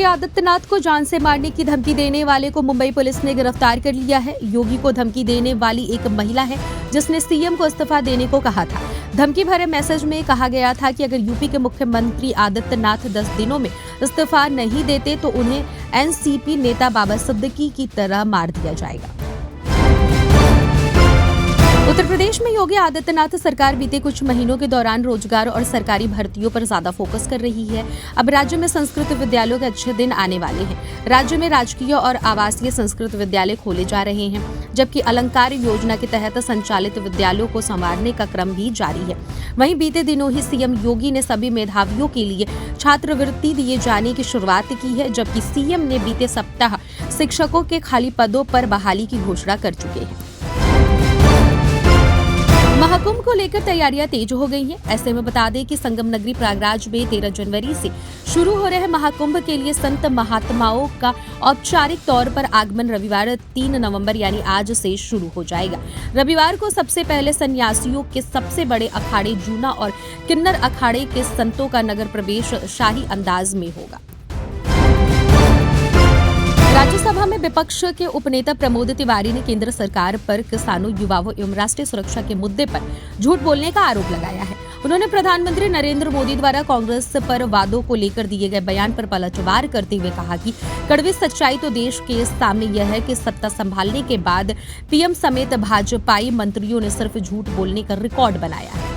आदित्यनाथ को जान से मारने की धमकी देने वाले को मुंबई पुलिस ने गिरफ्तार कर लिया है। योगी को धमकी देने वाली एक महिला है जिसने सीएम को इस्तीफा देने को कहा था। धमकी भरे मैसेज में कहा गया था कि अगर यूपी के मुख्यमंत्री आदित्यनाथ 10 दिनों में इस्तीफा नहीं देते तो उन्हें एनसीपी नेता बाबा सिद्दीकी की तरह मार दिया जाएगा। उत्तर प्रदेश में योगी आदित्यनाथ सरकार बीते कुछ महीनों के दौरान रोजगार और सरकारी भर्तियों पर ज्यादा फोकस कर रही है। अब राज्य में संस्कृत विद्यालयों के अच्छे दिन आने वाले हैं। राज्य में राजकीय और आवासीय संस्कृत विद्यालय खोले जा रहे हैं, जबकि अलंकार योजना के तहत संचालित विद्यालयों को संवारने का क्रम भी जारी है। वहीं बीते दिनों ही सीएम योगी ने सभी मेधावियों के लिए छात्रवृत्ति दिए जाने की शुरुआत की है, जबकि सीएम ने बीते सप्ताह शिक्षकों के खाली पदों पर बहाली की घोषणा कर चुके हैं। महाकुंभ को लेकर तैयारियां तेज हो गई हैं। ऐसे में बता दें कि संगम नगरी प्रयागराज में 13 जनवरी से शुरू हो रहे महाकुंभ के लिए संत महात्माओं का औपचारिक तौर पर आगमन रविवार 3 नवंबर यानी आज से शुरू हो जाएगा। रविवार को सबसे पहले सन्यासियों के सबसे बड़े अखाड़े जूना और किन्नर अखाड़े के संतों का नगर प्रवेश शाही अंदाज में होगा। राज्यसभा में विपक्ष के उपनेता प्रमोद तिवारी ने केंद्र सरकार पर किसानों, युवाओं एवं राष्ट्रीय सुरक्षा के मुद्दे पर झूठ बोलने का आरोप लगाया है। उन्होंने प्रधानमंत्री नरेंद्र मोदी द्वारा कांग्रेस पर वादों को लेकर दिए गए बयान पर पलटवार करते हुए कहा कि कड़वी सच्चाई तो देश के सामने यह है कि सत्ता संभालने के बाद पीएम समेत भाजपाई मंत्रियों ने सिर्फ झूठ बोलने का रिकॉर्ड बनाया है।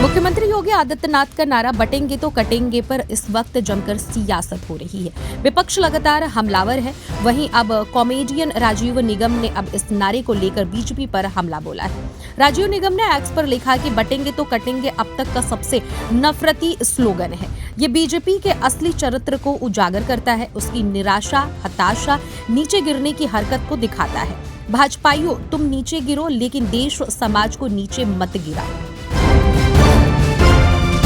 मुख्यमंत्री योगी आदित्यनाथ का नारा बटेंगे तो कटेंगे पर इस वक्त जमकर सियासत हो रही है। विपक्ष लगातार हमलावर है। वहीं अब कॉमेडियन राजीव निगम ने अब इस नारे को लेकर बीजेपी पर हमला बोला है। राजीव निगम ने एक्स पर लिखा कि बटेंगे तो कटेंगे अब तक का सबसे नफरती स्लोगन है। ये बीजेपी के असली चरित्र को उजागर करता है, उसकी निराशा, हताशा, नीचे गिरने की हरकत को दिखाता है। भाजपाइयों, तुम नीचे गिरो लेकिन देश समाज को नीचे मत गिराओ।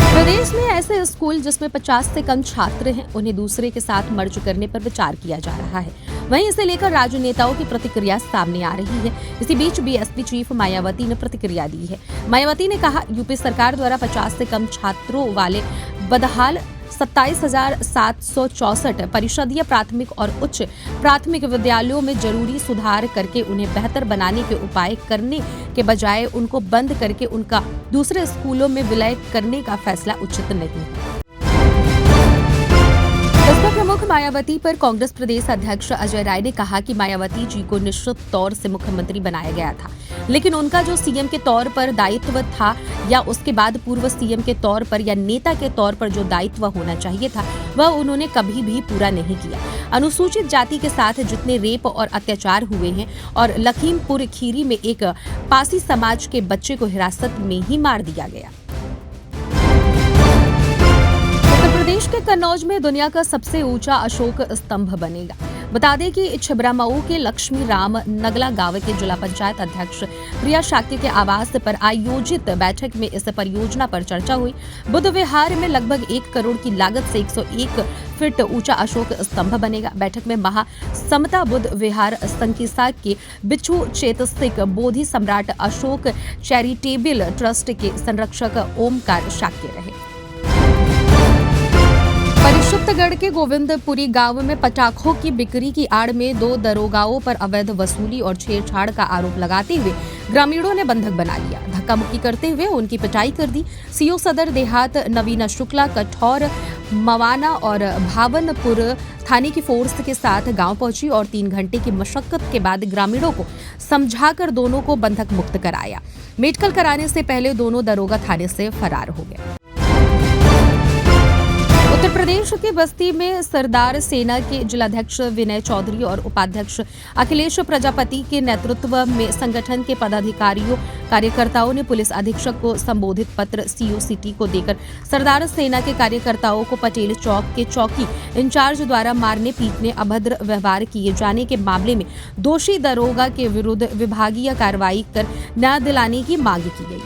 प्रदेश में ऐसे स्कूल जिसमें 50 से कम छात्र हैं, उन्हें दूसरे के साथ मर्ज करने पर विचार किया जा रहा है। वहीं इसे लेकर राजनेताओं की प्रतिक्रिया सामने आ रही है। इसी बीच बीएसपी चीफ मायावती ने प्रतिक्रिया दी है। मायावती ने कहा, यूपी सरकार द्वारा 50 से कम छात्रों वाले बदहाल 27,764 परिषदीय प्राथमिक और उच्च प्राथमिक विद्यालयों में जरूरी सुधार करके उन्हें बेहतर बनाने के उपाय करने के बजाय उनको बंद करके उनका दूसरे स्कूलों में विलय करने का फैसला उचित नहीं है। बसपा प्रमुख मायावती पर कांग्रेस प्रदेश अध्यक्ष अजय राय ने कहा कि मायावती जी को निश्चित तौर से मुख्यमंत्री बनाया गया था, लेकिन उनका जो सीएम के तौर पर दायित्व था या उसके बाद पूर्व सीएम के तौर पर या नेता के तौर पर जो दायित्व होना चाहिए था वह उन्होंने कभी भी पूरा नहीं किया। अनुसूचित जाति के साथ जितने रेप और अत्याचार हुए हैं और लखीमपुर खीरी में एक पासी समाज के बच्चे को हिरासत में ही मार दिया गया। प्रदेश के कन्नौज में दुनिया का सबसे ऊंचा अशोक स्तंभ बनेगा। बता दें कि छिबरामऊ के लक्ष्मी राम नगला गांव के जिला पंचायत अध्यक्ष प्रिया शाक्य के आवास पर आयोजित बैठक में इस परियोजना पर चर्चा हुई। बुद्ध विहार में लगभग 1 करोड़ की लागत से 101 फीट ऊंचा अशोक स्तंभ बनेगा। बैठक में महासमता बुद्ध विहार संकिसा के बिच्छू चेतस्तिक बोधि सम्राट अशोक चैरिटेबल ट्रस्ट के संरक्षक ओमकार शाक्य रहे। परिशुद्धगढ़ के गोविंदपुरी गांव में पटाखों की बिक्री की आड़ में 2 दरोगाओं पर अवैध वसूली और छेड़छाड़ का आरोप लगाते हुए ग्रामीणों ने बंधक बना लिया। धक्का मुक्की करते हुए उनकी पिटाई कर दी। सीओ सदर देहात नवीना शुक्ला कठौर मवाना और भावनपुर थाने की फोर्स के साथ गांव पहुंची और 3 घंटे की मशक्कत के बाद ग्रामीणों को समझाकर दोनों को बंधक मुक्त कराया। मेडिकल कराने से पहले दोनों दरोगा थाने से फरार हो गए। उत्तर प्रदेश के बस्ती में सरदार सेना के जिलाध्यक्ष विनय चौधरी और उपाध्यक्ष अखिलेश प्रजापति के नेतृत्व में संगठन के पदाधिकारियों कार्यकर्ताओं ने पुलिस अधीक्षक को संबोधित पत्र सीओ सिटी को देकर सरदार सेना के कार्यकर्ताओं को पटेल चौक के चौकी इंचार्ज द्वारा मारने पीटने अभद्र व्यवहार किए जाने के मामले में दोषी दरोगा के विरुद्ध विभागीय कार्रवाई कर न्याय दिलाने की मांग की गई।